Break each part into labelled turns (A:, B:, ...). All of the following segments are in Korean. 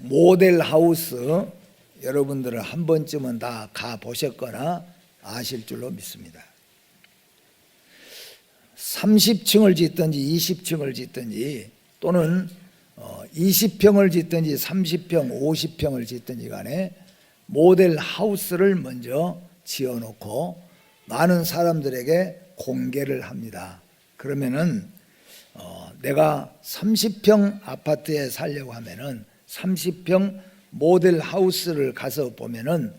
A: 모델하우스 여러분들은 한 번쯤은 다 가보셨거나 아실 줄로 믿습니다. 30층을 짓든지 20층을 짓든지 또는 20평을 짓든지 30평, 50평을 짓든지 간에 모델하우스를 먼저 지어놓고 많은 사람들에게 공개를 합니다. 그러면은 내가 30평 아파트에 살려고 하면은 30평 모델하우스를 가서 보면은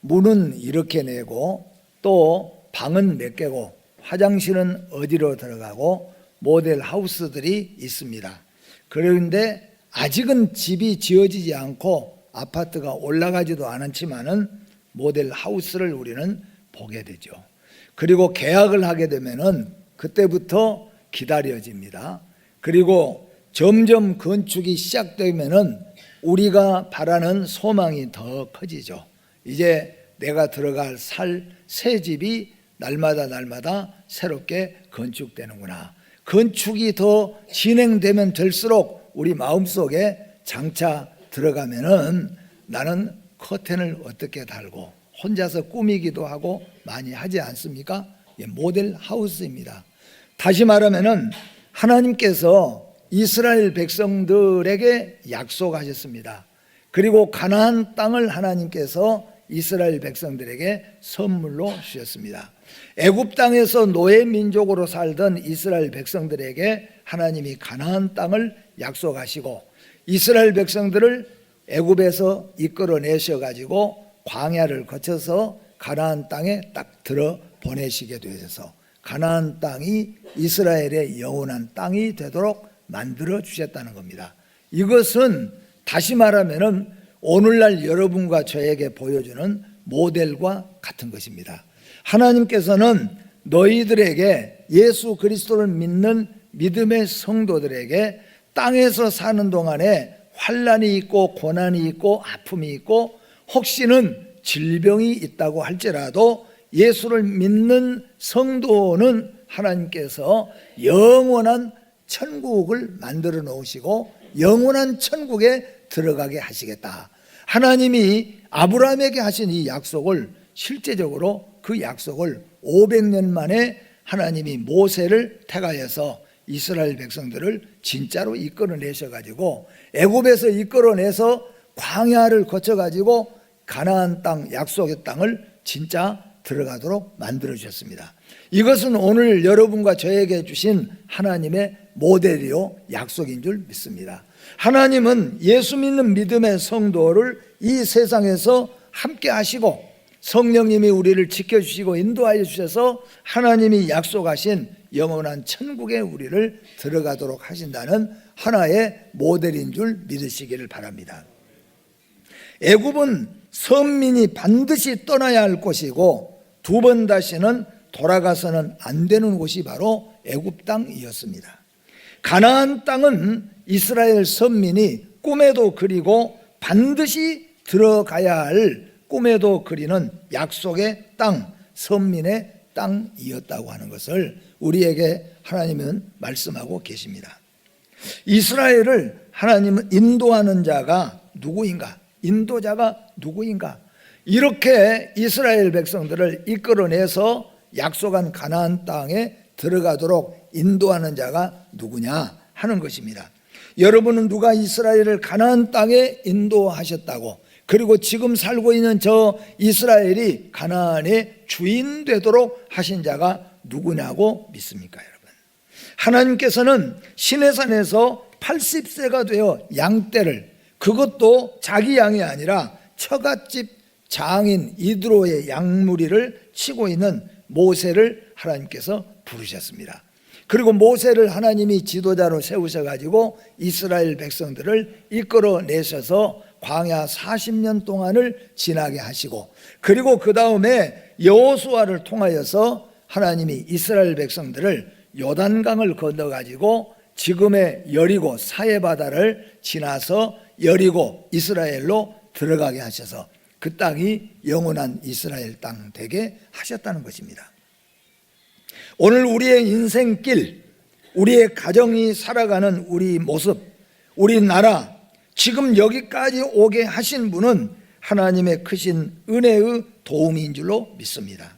A: 문은 이렇게 내고 또 방은 몇 개고 화장실은 어디로 들어가고 모델하우스들이 있습니다. 그런데 아직은 집이 지어지지 않고 아파트가 올라가지도 않았지만은 모델하우스를 우리는 보게 되죠. 그리고 계약을 하게 되면은 그때부터 기다려집니다. 그리고 점점 건축이 시작되면은 우리가 바라는 소망이 더 커지죠. 이제 내가 들어갈 살 새 집이 날마다 새롭게 건축되는구나. 건축이 더 진행되면 될수록 우리 마음속에 장차 들어가면은 나는 커튼을 어떻게 달고 혼자서 꾸미기도 하고 많이 하지 않습니까? 모델 하우스입니다. 다시 말하면은 하나님께서 이스라엘 백성들에게 약속하셨습니다. 그리고 가나안 땅을 하나님께서 이스라엘 백성들에게 선물로 주셨습니다. 애굽 땅에서 노예 민족으로 살던 이스라엘 백성들에게 하나님이 가나안 땅을 약속하시고 이스라엘 백성들을 애굽에서 이끌어내셔 가지고 광야를 거쳐서 가나안 땅에 딱 들어 보내시게 되셔서 가나안 땅이 이스라엘의 영원한 땅이 되도록 만들어 주셨다는 겁니다. 이것은 다시 말하면은 오늘날 여러분과 저에게 보여주는 모델과 같은 것입니다. 하나님께서는 너희들에게 예수 그리스도를 믿는 믿음의 성도들에게 땅에서 사는 동안에 환난이 있고 고난이 있고 아픔이 있고 혹시는 질병이 있다고 할지라도 예수를 믿는 성도는 하나님께서 영원한 천국을 만들어 놓으시고 영원한 천국에 들어가게 하시겠다. 하나님이 아브라함에게 하신 이 약속을 실제적으로 그 약속을 500년 만에 하나님이 모세를 택하여서 이스라엘 백성들을 진짜로 이끌어내셔 가지고 애굽에서 이끌어내서 광야를 거쳐 가지고 가나안 땅 약속의 땅을 진짜 들어가도록 만들어 주셨습니다. 이것은 오늘 여러분과 저에게 주신 하나님의 모델이요 약속인 줄 믿습니다. 하나님은 예수 믿는 믿음의 성도를 이 세상에서 함께 하시고 성령님이 우리를 지켜주시고 인도하여 주셔서 하나님이 약속하신 영원한 천국에 우리를 들어가도록 하신다는 하나의 모델인 줄 믿으시기를 바랍니다. 애굽은 선민이 반드시 떠나야 할 곳이고 두 번 다시는 돌아가서는 안 되는 곳이 바로 애굽 땅이었습니다. 가나안 땅은 이스라엘 선민이 꿈에도 그리고 반드시 들어가야 할 꿈에도 그리는 약속의 땅, 선민의 땅이었다고 하는 것을 우리에게 하나님은 말씀하고 계십니다. 이스라엘을 하나님은 인도하는 자가 누구인가? 인도자가 누구인가? 이렇게 이스라엘 백성들을 이끌어내서 약속한 가나안 땅에 들어가도록 인도하는 자가 누구냐 하는 것입니다. 여러분은 누가 이스라엘을 가나안 땅에 인도하셨다고 그리고 지금 살고 있는 저 이스라엘이 가나안의 주인 되도록 하신 자가 누구냐고 믿습니까, 여러분? 하나님께서는 시내산에서 80세가 되어 양떼를, 그것도 자기 양이 아니라 처갓집 장인 이드로의 양무리를 치고 있는 모세를 하나님께서 부르셨습니다. 그리고 모세를 하나님이 지도자로 세우셔가지고 이스라엘 백성들을 이끌어내셔서 광야 40년 동안을 지나게 하시고 그리고 그 다음에 여호수아를 통하여서 하나님이 이스라엘 백성들을 요단강을 건너가지고 지금의 여리고 사해바다를 지나서 여리고 이스라엘로 들어가게 하셔서 그 땅이 영원한 이스라엘 땅 되게 하셨다는 것입니다. 오늘 우리의 인생길, 우리의 가정이 살아가는 우리 모습, 우리 나라, 지금 여기까지 오게 하신 분은 하나님의 크신 은혜의 도움인 줄로 믿습니다.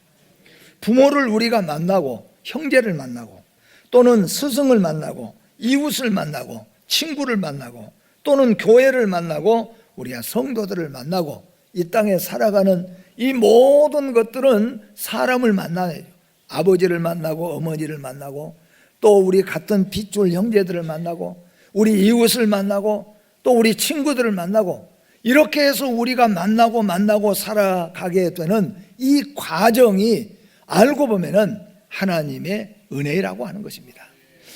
A: 부모를 우리가 만나고 형제를 만나고 또는 스승을 만나고 이웃을 만나고 친구를 만나고 또는 교회를 만나고 우리가 성도들을 만나고 이 땅에 살아가는 이 모든 것들은 사람을 만나요. 아버지를 만나고 어머니를 만나고 또 우리 같은 핏줄 형제들을 만나고 우리 이웃을 만나고 또 우리 친구들을 만나고 이렇게 해서 우리가 만나고 살아가게 되는 이 과정이 알고 보면은 하나님의 은혜라고 하는 것입니다.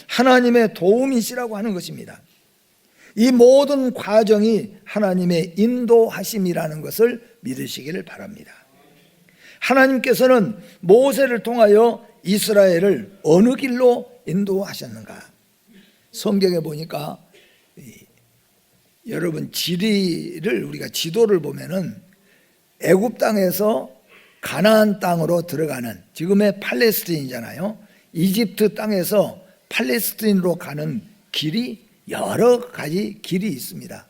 A: 하나님의 도움이시라고 하는 것입니다. 이 모든 과정이 하나님의 인도하심이라는 것을 믿으시기를 바랍니다. 하나님께서는 모세를 통하여 이스라엘을 어느 길로 인도하셨는가? 성경에 보니까 여러분 지리를 우리가 지도를 보면은 애굽 땅에서 가나안 땅으로 들어가는 지금의 팔레스틴이잖아요. 이집트 땅에서 팔레스틴으로 가는 길이 여러 가지 길이 있습니다.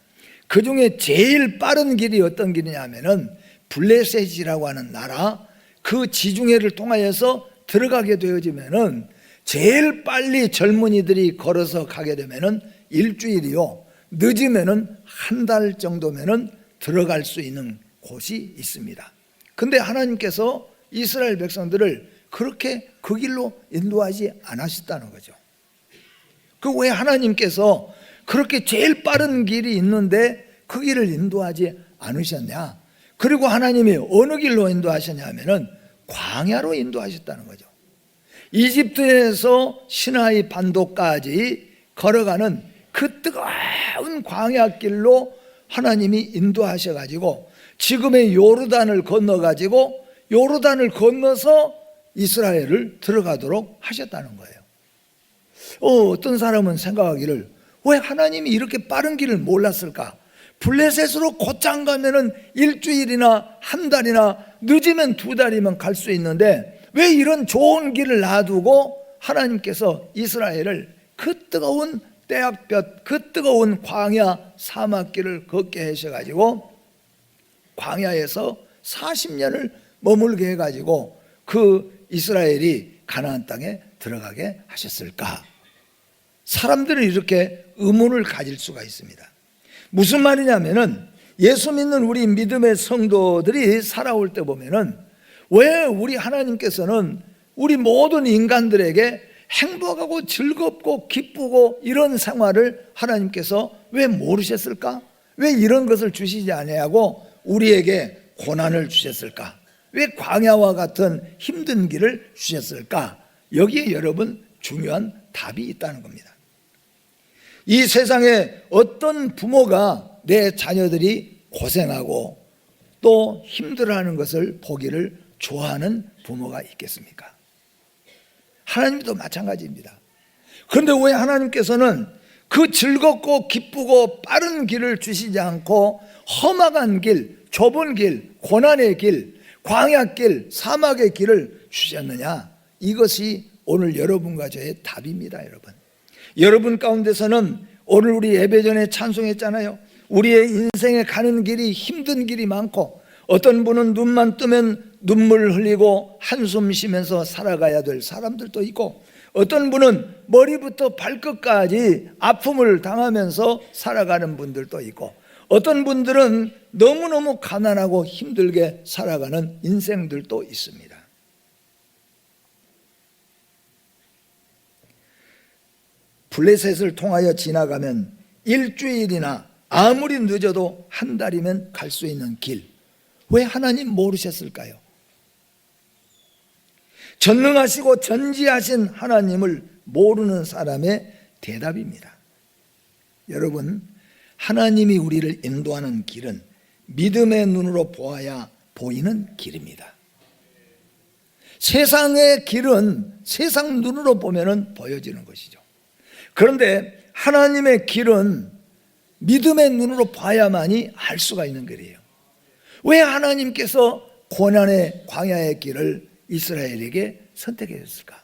A: 그 중에 제일 빠른 길이 어떤 길이냐 하면은 블레셋이라고 하는 나라 그 지중해를 통하여서 들어가게 되어지면은 제일 빨리 젊은이들이 걸어서 가게 되면은 일주일이요. 늦으면은 한 달 정도면은 들어갈 수 있는 곳이 있습니다. 근데 하나님께서 이스라엘 백성들을 그렇게 그 길로 인도하지 않으셨다는 거죠. 그 왜 하나님께서 그렇게 제일 빠른 길이 있는데 그 길을 인도하지 않으셨냐? 그리고 하나님이 어느 길로 인도하셨냐 하면은 광야로 인도하셨다는 거죠. 이집트에서 시나이 반도까지 걸어가는 그 뜨거운 광야길로 하나님이 인도하셔가지고 지금의 요르단을 건너가지고 요르단을 건너서 이스라엘을 들어가도록 하셨다는 거예요. 어떤 사람은 생각하기를 왜 하나님이 이렇게 빠른 길을 몰랐을까? 블레셋으로 곧장 가면은 일주일이나 한 달이나 늦으면 두 달이면 갈 수 있는데 왜 이런 좋은 길을 놔두고 하나님께서 이스라엘을 그 뜨거운 떼약볕 그 뜨거운 광야 사막길을 걷게 하셔가지고 광야에서 40년을 머물게 해가지고 그 이스라엘이 가나안 땅에 들어가게 하셨을까? 사람들은 이렇게 의문을 가질 수가 있습니다. 무슨 말이냐면은 예수 믿는 우리 믿음의 성도들이 살아올 때 보면은 왜 우리 하나님께서는 우리 모든 인간들에게 행복하고 즐겁고 기쁘고 이런 생활을 하나님께서 왜 모르셨을까? 왜 이런 것을 주시지 아니하고 우리에게 고난을 주셨을까? 왜 광야와 같은 힘든 길을 주셨을까? 여기에 여러분 중요한 답이 있다는 겁니다. 이 세상에 어떤 부모가 내 자녀들이 고생하고 또 힘들어하는 것을 보기를 좋아하는 부모가 있겠습니까? 하나님도 마찬가지입니다. 그런데 왜 하나님께서는 그 즐겁고 기쁘고 빠른 길을 주시지 않고 험악한 길, 좁은 길, 고난의 길, 광야길, 사막의 길을 주셨느냐? 이것이 오늘 여러분과 저의 답입니다. 여러분 가운데서는 오늘 우리 예배 전에 찬송했잖아요. 우리의 인생에 가는 길이 힘든 길이 많고 어떤 분은 눈만 뜨면 눈물 흘리고 한숨 쉬면서 살아가야 될 사람들도 있고 어떤 분은 머리부터 발끝까지 아픔을 당하면서 살아가는 분들도 있고 어떤 분들은 너무너무 가난하고 힘들게 살아가는 인생들도 있습니다. 블레셋을 통하여 지나가면 일주일이나 아무리 늦어도 한 달이면 갈 수 있는 길, 왜 하나님 모르셨을까요? 전능하시고 전지하신 하나님을 모르는 사람의 대답입니다. 여러분, 하나님이 우리를 인도하는 길은 믿음의 눈으로 보아야 보이는 길입니다. 세상의 길은 세상 눈으로 보면 보여지는 것이죠. 그런데 하나님의 길은 믿음의 눈으로 봐야만이 알 수가 있는 길이에요. 왜 하나님께서 고난의 광야의 길을 이스라엘에게 선택했을까?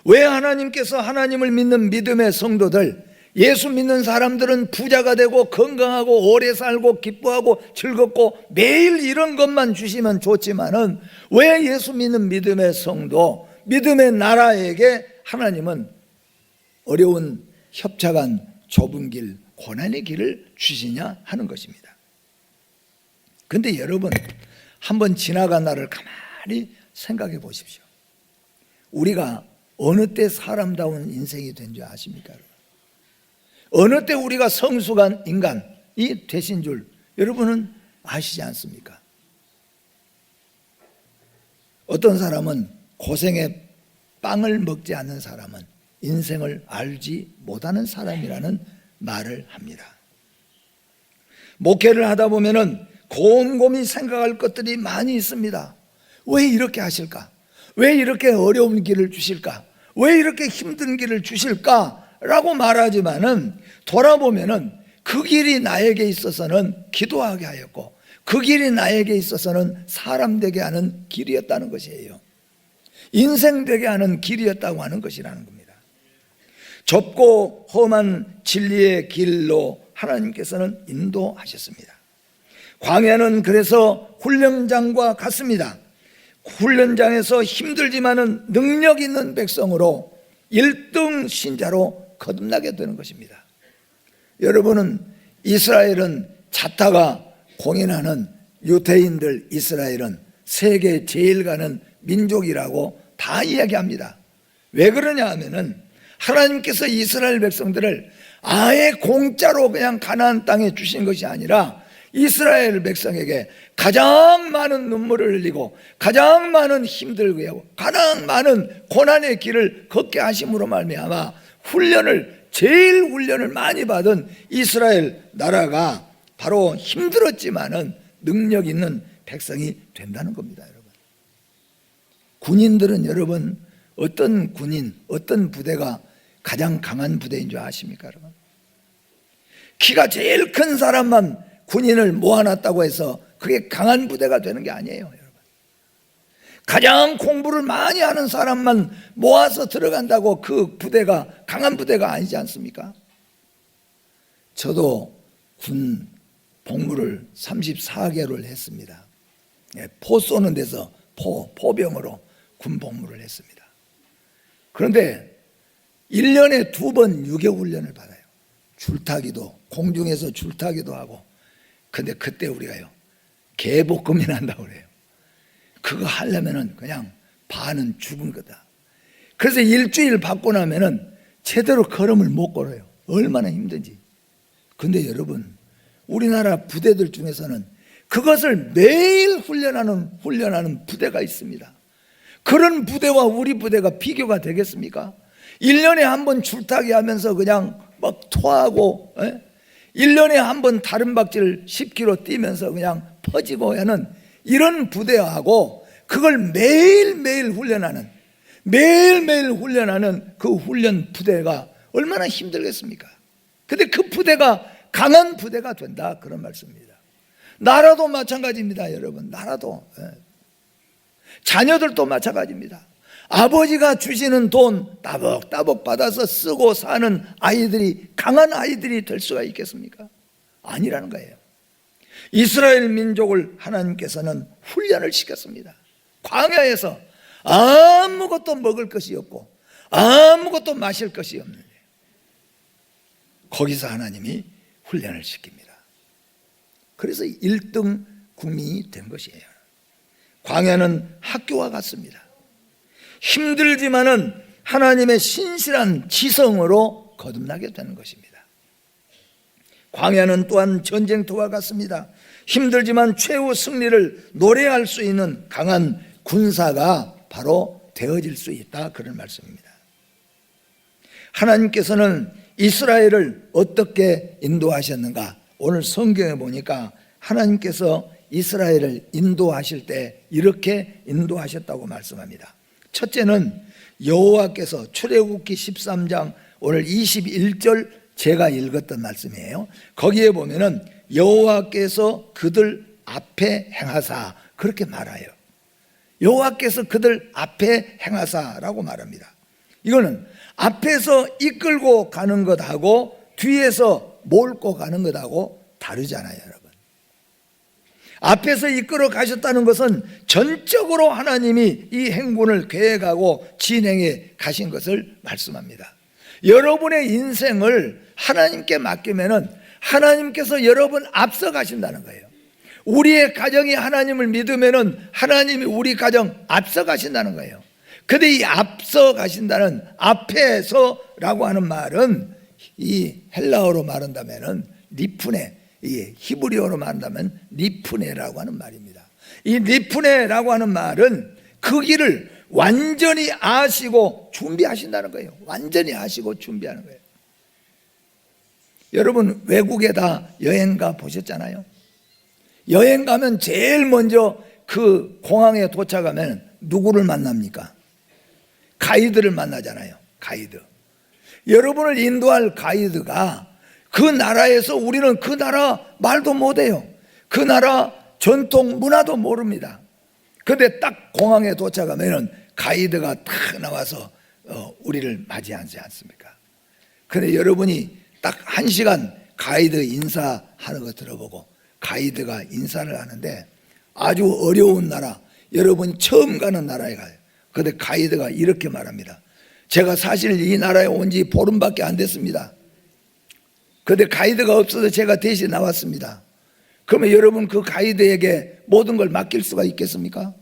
A: 왜 하나님께서 하나님을 믿는 믿음의 성도들 예수 믿는 사람들은 부자가 되고 건강하고 오래 살고 기뻐하고 즐겁고 매일 이런 것만 주시면 좋지만은 왜 예수 믿는 믿음의 성도, 믿음의 나라에게 하나님은 어려운 협착한 좁은 길, 고난의 길을 주시냐 하는 것입니다. 그런데 여러분, 한번 지나간 날을 가만히 생각해 보십시오. 우리가 어느 때 사람다운 인생이 된 줄 아십니까? 어느 때 우리가 성숙한 인간이 되신 줄 여러분은 아시지 않습니까? 어떤 사람은 고생에 빵을 먹지 않는 사람은 인생을 알지 못하는 사람이라는 말을 합니다. 목회를 하다 보면은 곰곰이 생각할 것들이 많이 있습니다. 왜 이렇게 하실까? 왜 이렇게 어려운 길을 주실까? 왜 이렇게 힘든 길을 주실까? 라고 말하지만은 돌아보면은 그 길이 나에게 있어서는 기도하게 하였고 그 길이 나에게 있어서는 사람 되게 하는 길이었다는 것이에요. 인생 되게 하는 길이었다고 하는 것이라는 겁니다. 좁고 험한 진리의 길로 하나님께서는 인도하셨습니다. 광야는 그래서 훈련장과 같습니다. 훈련장에서 힘들지만은 능력 있는 백성으로 1등 신자로 거듭나게 되는 것입니다. 여러분은 이스라엘은 자타가 공인하는 유대인들, 이스라엘은 세계 제일 가는 민족이라고 다 이야기합니다. 왜 그러냐 하면은 하나님께서 이스라엘 백성들을 아예 공짜로 그냥 가나안 땅에 주신 것이 아니라 이스라엘 백성에게 가장 많은 눈물을 흘리고 가장 많은 힘들게 하고 가장 많은 고난의 길을 걷게 하심으로 말미암아 제일 훈련을 많이 받은 이스라엘 나라가 바로 힘들었지만은 능력 있는 백성이 된다는 겁니다. 여러분, 군인들은 여러분 어떤 군인, 어떤 부대가 가장 강한 부대인 줄 아십니까? 여러분, 키가 제일 큰 사람만 군인을 모아놨다고 해서 그게 강한 부대가 되는 게 아니에요. 여러분, 가장 공부를 많이 하는 사람만 모아서 들어간다고 그 부대가 강한 부대가 아니지 않습니까? 저도 군 복무를 34개월을 했습니다. 포 쏘는 데서 포병으로 군 복무를 했습니다. 그런데 1년에 2번 유교 훈련을 받아요. 줄타기도, 공중에서 줄타기도 하고. 근데 그때 우리가요, 개복금이 난다고 그래요. 그거 하려면은 그냥 반은 죽은 거다. 그래서 일주일 받고 나면은 제대로 걸음을 못 걸어요. 얼마나 힘든지. 근데 여러분, 우리나라 부대들 중에서는 그것을 매일 훈련하는 부대가 있습니다. 그런 부대와 우리 부대가 비교가 되겠습니까? 1년에 한 번 줄타기 하면서 그냥 막 토하고 1년에 한 번 다른 박질 10km 뛰면서 그냥 퍼지고 하는 이런 부대하고 그걸 매일매일 훈련하는 그 훈련 부대가 얼마나 힘들겠습니까? 근데 그 부대가 강한 부대가 된다, 그런 말씀입니다. 나라도 마찬가지입니다. 여러분, 나라도 자녀들도 마찬가지입니다. 아버지가 주시는 돈 따박따박 받아서 쓰고 사는 아이들이 강한 아이들이 될 수가 있겠습니까? 아니라는 거예요. 이스라엘 민족을 하나님께서는 훈련을 시켰습니다. 광야에서 아무것도 먹을 것이 없고 아무것도 마실 것이 없는데 거기서 하나님이 훈련을 시킵니다. 그래서 1등 국민이 된 것이에요. 광야는 학교와 같습니다. 힘들지만은 하나님의 신실한 지성으로 거듭나게 되는 것입니다. 광야는 또한 전쟁터와 같습니다. 힘들지만 최후 승리를 노래할 수 있는 강한 군사가 바로 되어질 수 있다, 그런 말씀입니다. 하나님께서는 이스라엘을 어떻게 인도하셨는가? 오늘 성경에 보니까 하나님께서 이스라엘을 인도하실 때 이렇게 인도하셨다고 말씀합니다. 첫째는 여호와께서 출애굽기 13장 오늘 21절 제가 읽었던 말씀이에요. 거기에 보면은 여호와께서 그들 앞에 행하사 그렇게 말해요. 여호와께서 그들 앞에 행하사라고 말합니다. 이거는 앞에서 이끌고 가는 것하고 뒤에서 몰고 가는 것하고 다르잖아요, 여러분. 앞에서 이끌어 가셨다는 것은 전적으로 하나님이 이 행군을 계획하고 진행해 가신 것을 말씀합니다. 여러분의 인생을 하나님께 맡기면은 하나님께서 여러분 앞서 가신다는 거예요. 우리의 가정이 하나님을 믿으면은 하나님이 우리 가정 앞서 가신다는 거예요. 근데 이 앞서 가신다는 앞에서라고 하는 말은 이 헬라어로 말한다면은 리프네, 이 히브리어로 말한다면 리프네라고 하는 말입니다. 이 리프네라고 하는 말은 그 길을 완전히 아시고 준비하신다는 거예요. 완전히 아시고 준비하는 거예요. 여러분 외국에 다 여행 가 보셨잖아요. 여행 가면 제일 먼저 그 공항에 도착하면 누구를 만납니까? 가이드를 만나잖아요. 가이드. 여러분을 인도할 가이드가 그 나라에서 우리는 그 나라 말도 못해요. 그 나라 전통 문화도 모릅니다. 근데 딱 공항에 도착하면 가이드가 딱 나와서 우리를 맞이하지 않습니까? 근데 여러분이 딱 1시간 가이드 인사하는 거 들어보고 가이드가 인사를 하는데 아주 어려운 나라, 여러분이 처음 가는 나라에 가요. 근데 가이드가 이렇게 말합니다. 제가 사실 이 나라에 온 지 보름밖에 안 됐습니다. 근데 가이드가 없어서 제가 대신 나왔습니다. 그러면 여러분 그 가이드에게 모든 걸 맡길 수가 있겠습니까?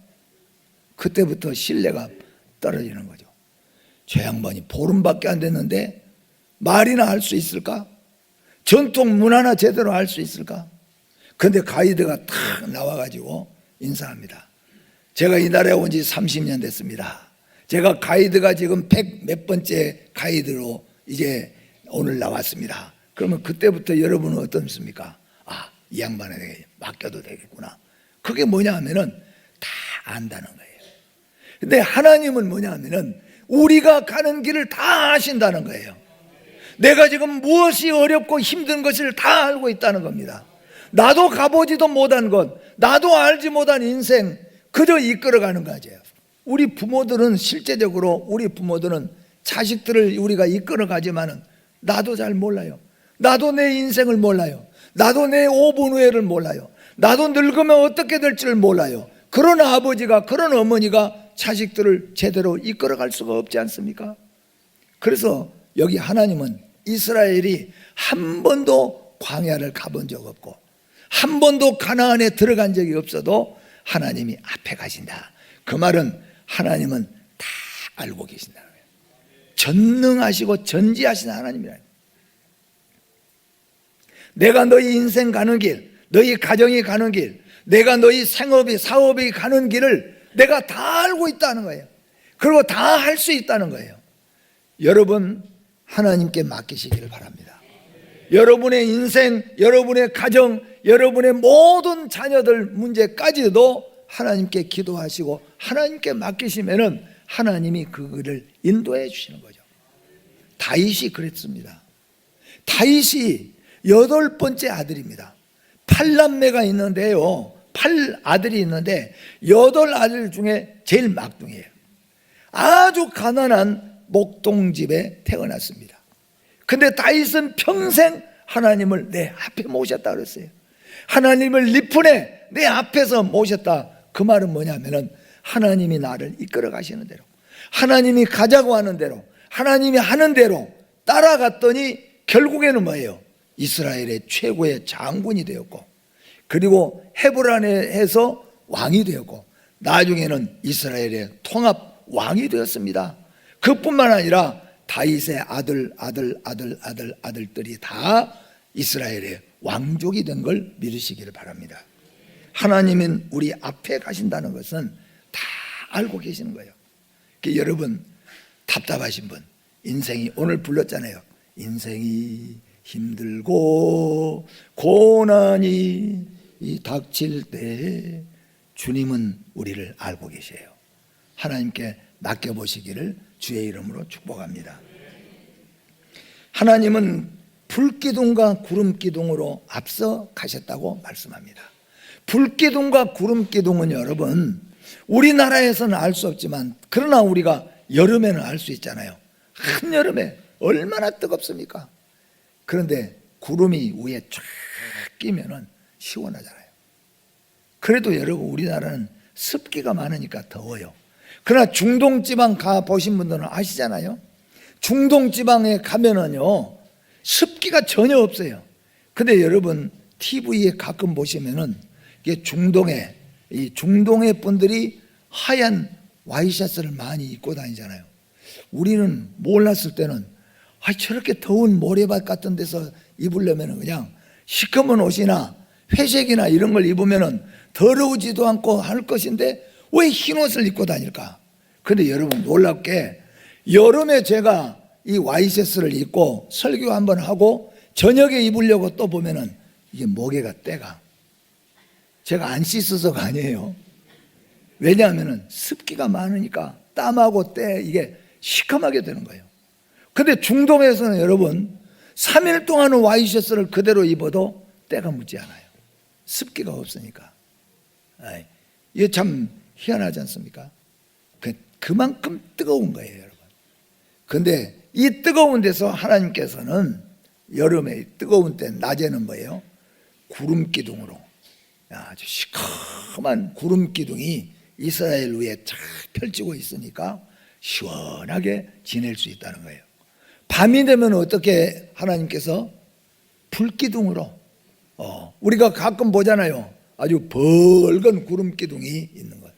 A: 그때부터 신뢰가 떨어지는 거죠. 저 양반이 보름밖에 안 됐는데 말이나 할 수 있을까? 전통 문화나 제대로 할 수 있을까? 근데 가이드가 탁 나와가지고 인사합니다. 제가 이 나라에 온 지 30년 됐습니다. 제가 가이드가 지금 100 몇 번째 가이드로 이제 오늘 나왔습니다. 그러면 그때부터 여러분은 어떻습니까? 아, 이 양반에게 맡겨도 되겠구나. 그게 뭐냐 하면은 다 안다는 거예요. 근데 하나님은 뭐냐 하면은 우리가 가는 길을 다 아신다는 거예요. 내가 지금 무엇이 어렵고 힘든 것을 다 알고 있다는 겁니다. 나도 가보지도 못한 것, 나도 알지 못한 인생 그저 이끌어가는 거죠. 우리 부모들은 실제적으로 우리 부모들은 자식들을 우리가 이끌어가지만은 나도 잘 몰라요. 나도 내 인생을 몰라요. 나도 내 5분 후에를 몰라요. 나도 늙으면 어떻게 될지를 몰라요. 그런 아버지가, 그런 어머니가 자식들을 제대로 이끌어갈 수가 없지 않습니까? 그래서 여기 하나님은 이스라엘이 한 번도 광야를 가본 적 없고 한 번도 가나안에 들어간 적이 없어도 하나님이 앞에 가신다. 그 말은 하나님은 다 알고 계신다는 거예요. 전능하시고 전지하신 하나님이라. 내가 너희 인생 가는 길, 너희 가정이 가는 길, 내가 너희 생업이 사업이 가는 길을 내가 다 알고 있다는 거예요. 그리고 다 할 수 있다는 거예요. 여러분 하나님께 맡기시기를 바랍니다. 여러분의 인생, 여러분의 가정, 여러분의 모든 자녀들 문제까지도 하나님께 기도하시고 하나님께 맡기시면은 하나님이 그 길을 인도해 주시는 거죠. 다윗이 그랬습니다. 다윗이 8번째 아들입니다. 8남매가 있는데요, 8아들이 있는데 8아들 중에 제일 막둥이에요. 아주 가난한 목동집에 태어났습니다. 근데 다윗은 평생 하나님을 내 앞에 모셨다 그랬어요. 하나님을 리프네 내 앞에서 모셨다. 그 말은 뭐냐면은 하나님이 나를 이끌어 가시는 대로, 하나님이 가자고 하는 대로, 하나님이 하는 대로 따라갔더니 결국에는 뭐예요? 이스라엘의 최고의 장군이 되었고, 그리고 헤브론에서 왕이 되었고, 나중에는 이스라엘의 통합 왕이 되었습니다. 그뿐만 아니라 다윗의 아들들이 다 이스라엘의 왕족이 된 걸 믿으시기를 바랍니다. 하나님은 우리 앞에 가신다는 것은 다 알고 계시는 거예요. 여러분 답답하신 분, 인생이 오늘 불렀잖아요. 인생이 힘들고 고난이 닥칠 때 주님은 우리를 알고 계세요. 하나님께 맡겨보시기를 주의 이름으로 축복합니다. 하나님은 불기둥과 구름기둥으로 앞서 가셨다고 말씀합니다. 불기둥과 구름기둥은 여러분 우리나라에서는 알 수 없지만 그러나 우리가 여름에는 알 수 있잖아요. 한여름에 얼마나 뜨겁습니까? 그런데 구름이 위에 쫙 끼면은 시원하잖아요. 그래도 여러분 우리나라는 습기가 많으니까 더워요. 그러나 중동지방 가 보신 분들은 아시잖아요. 중동지방에 가면은요 습기가 전혀 없어요. 근데 여러분 TV에 가끔 보시면은 이게 중동의 분들이 하얀 와이셔츠를 많이 입고 다니잖아요. 우리는 몰랐을 때는 저렇게 더운 모래밭 같은 데서 입으려면 그냥 시커먼 옷이나 회색이나 이런 걸 입으면 더러우지도 않고 할 것인데 왜 흰 옷을 입고 다닐까? 근데 여러분 놀랍게 여름에 제가 이 와이셔츠를 입고 설교 한번 하고 저녁에 입으려고 또 보면은 이게 목에가 때가, 제가 안 씻어서가 아니에요. 왜냐하면 습기가 많으니까 땀하고 때 이게 시커멓게 되는 거예요. 근데 중동에서는 여러분 3일 동안은 와이셔츠를 그대로 입어도 때가 묻지 않아요. 습기가 없으니까. 이게 참 희한하지 않습니까? 그만큼 뜨거운 거예요, 여러분. 근데 이 뜨거운 데서 하나님께서는 여름에 뜨거운 때 낮에는 뭐예요? 구름 기둥으로, 아주 시커먼 구름 기둥이 이스라엘 위에 쫙 펼치고 있으니까 시원하게 지낼 수 있다는 거예요. 밤이 되면 어떻게 하나님께서 불기둥으로, 우리가 가끔 보잖아요. 아주 벌건 구름 기둥이 있는 것.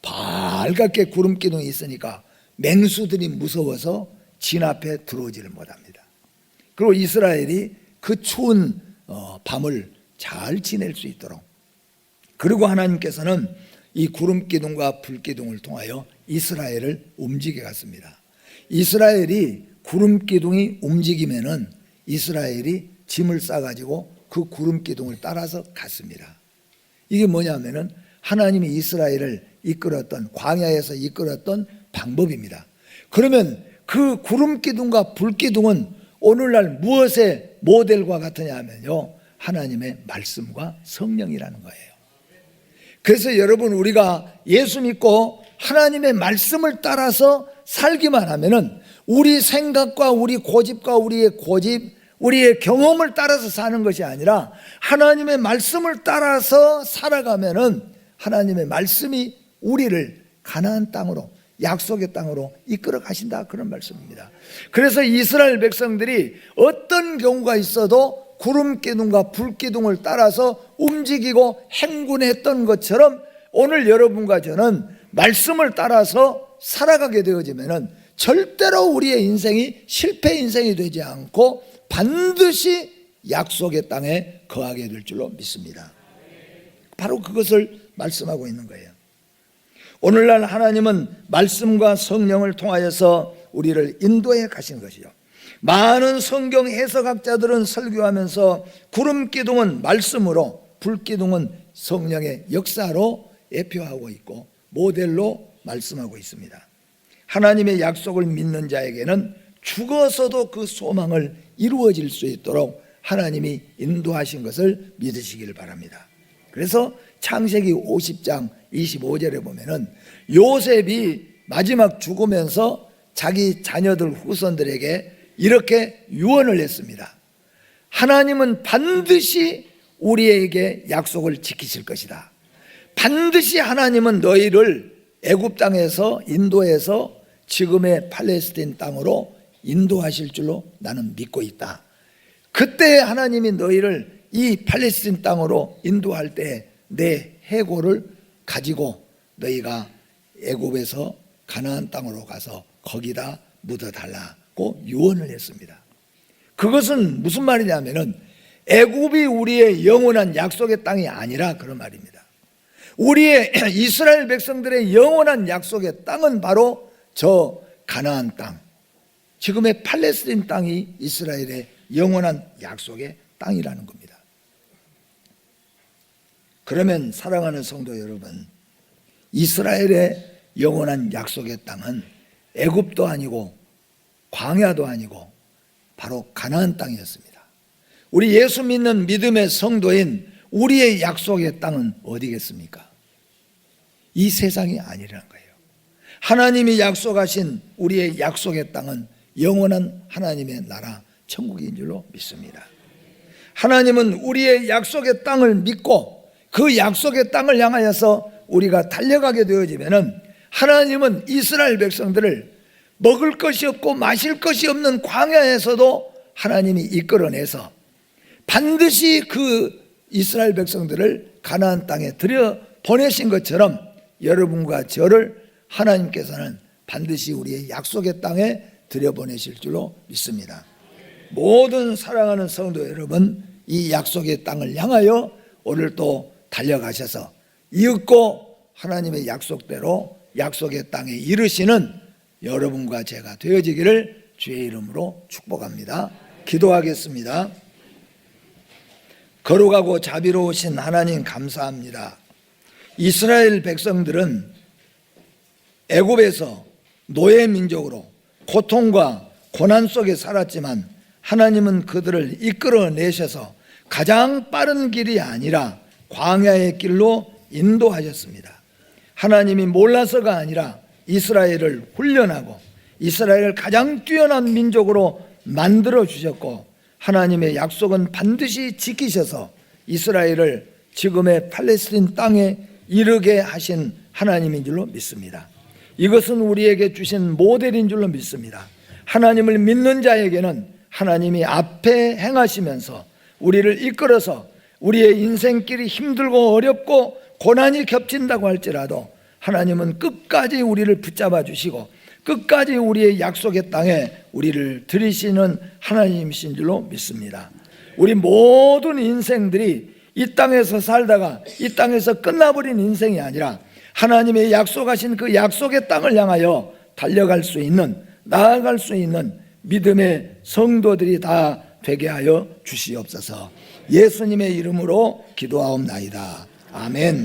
A: 밝게 구름 기둥이 있으니까 맹수들이 무서워서 진 앞에 들어오지를 못합니다. 그리고 이스라엘이 그 추운 밤을 잘 지낼 수 있도록, 그리고 하나님께서는 이 구름 기둥과 불 기둥을 통하여 이스라엘을 움직여 갔습니다. 이스라엘이 구름 기둥이 움직이면은 이스라엘이 짐을 싸가지고 그 구름 기둥을 따라서 갔습니다. 이게 뭐냐면은 하나님이 이스라엘을 이끌었던, 광야에서 이끌었던 방법입니다. 그러면 그 구름 기둥과 불 기둥은 오늘날 무엇의 모델과 같으냐 하면요, 하나님의 말씀과 성령이라는 거예요. 그래서 여러분 우리가 예수 믿고 하나님의 말씀을 따라서 살기만 하면은 우리 생각과 우리 고집과 우리의 경험을 따라서 사는 것이 아니라 하나님의 말씀을 따라서 살아가면은 하나님의 말씀이 우리를 가나안 땅으로, 약속의 땅으로 이끌어 가신다, 그런 말씀입니다. 그래서 이스라엘 백성들이 어떤 경우가 있어도 구름 기둥과 불 기둥을 따라서 움직이고 행군했던 것처럼 오늘 여러분과 저는 말씀을 따라서 살아가게 되어지면은 절대로 우리의 인생이 실패 인생이 되지 않고 반드시 약속의 땅에 거하게 될 줄로 믿습니다. 바로 그것을 말씀하고 있는 거예요. 오늘날 하나님은 말씀과 성령을 통하여서 우리를 인도해 가신 것이요, 많은 성경 해석학자들은 설교하면서 구름 기둥은 말씀으로, 불 기둥은 성령의 역사로 예표하고 있고 모델로 말씀하고 있습니다. 하나님의 약속을 믿는 자에게는 죽어서도 그 소망을 이루어질 수 있도록 하나님이 인도하신 것을 믿으시길 바랍니다. 그래서 창세기 50장 25절에 보면은 요셉이 마지막 죽으면서 자기 자녀들 후손들에게 이렇게 유언을 했습니다. 하나님은 반드시 우리에게 약속을 지키실 것이다. 반드시 하나님은 너희를 애굽 땅에서 인도해서 지금의 팔레스틴 땅으로 인도하실 줄로 나는 믿고 있다. 그때 하나님이 너희를 이 팔레스틴 땅으로 인도할 때 내 해골을 가지고 너희가 애굽에서 가나안 땅으로 가서 거기다 묻어달라고 유언을 했습니다. 그것은 무슨 말이냐면은 애굽이 우리의 영원한 약속의 땅이 아니라 그런 말입니다. 우리의 이스라엘 백성들의 영원한 약속의 땅은 바로 저 가나안 땅, 지금의 팔레스틴 땅이 이스라엘의 영원한 약속의 땅이라는 겁니다. 그러면 사랑하는 성도 여러분, 이스라엘의 영원한 약속의 땅은 애굽도 아니고 광야도 아니고 바로 가나안 땅이었습니다. 우리 예수 믿는 믿음의 성도인 우리의 약속의 땅은 어디겠습니까? 이 세상이 아니라는 거예요. 하나님이 약속하신 우리의 약속의 땅은 영원한 하나님의 나라, 천국인 줄로 믿습니다. 하나님은 우리의 약속의 땅을 믿고 그 약속의 땅을 향하여서 우리가 달려가게 되어지면은 하나님은 이스라엘 백성들을 먹을 것이 없고 마실 것이 없는 광야에서도 하나님이 이끌어내서 반드시 그 이스라엘 백성들을 가나안 땅에 들여 보내신 것처럼 여러분과 저를 하나님께서는 반드시 우리의 약속의 땅에 들여보내실 줄로 믿습니다. 모든 사랑하는 성도 여러분, 이 약속의 땅을 향하여 오늘도 달려가셔서 이윽고 하나님의 약속대로 약속의 땅에 이르시는 여러분과 제가 되어지기를 주의 이름으로 축복합니다. 기도하겠습니다. 거룩하고 자비로우신 하나님 감사합니다. 이스라엘 백성들은 애굽에서 노예 민족으로 고통과 고난 속에 살았지만 하나님은 그들을 이끌어내셔서 가장 빠른 길이 아니라 광야의 길로 인도하셨습니다. 하나님이 몰라서가 아니라 이스라엘을 훈련하고 이스라엘을 가장 뛰어난 민족으로 만들어 주셨고 하나님의 약속은 반드시 지키셔서 이스라엘을 지금의 팔레스틴 땅에 이르게 하신 하나님인 줄로 믿습니다. 이것은 우리에게 주신 모델인 줄로 믿습니다. 하나님을 믿는 자에게는 하나님이 앞에 행하시면서 우리를 이끌어서 우리의 인생길이 힘들고 어렵고 고난이 겹친다고 할지라도 하나님은 끝까지 우리를 붙잡아 주시고 끝까지 우리의 약속의 땅에 우리를 들이시는 하나님이신 줄로 믿습니다. 우리 모든 인생들이 이 땅에서 살다가 이 땅에서 끝나버린 인생이 아니라 하나님의 약속하신 그 약속의 땅을 향하여 달려갈 수 있는, 나아갈 수 있는 믿음의 성도들이 다 되게 하여 주시옵소서. 예수님의 이름으로 기도하옵나이다. 아멘.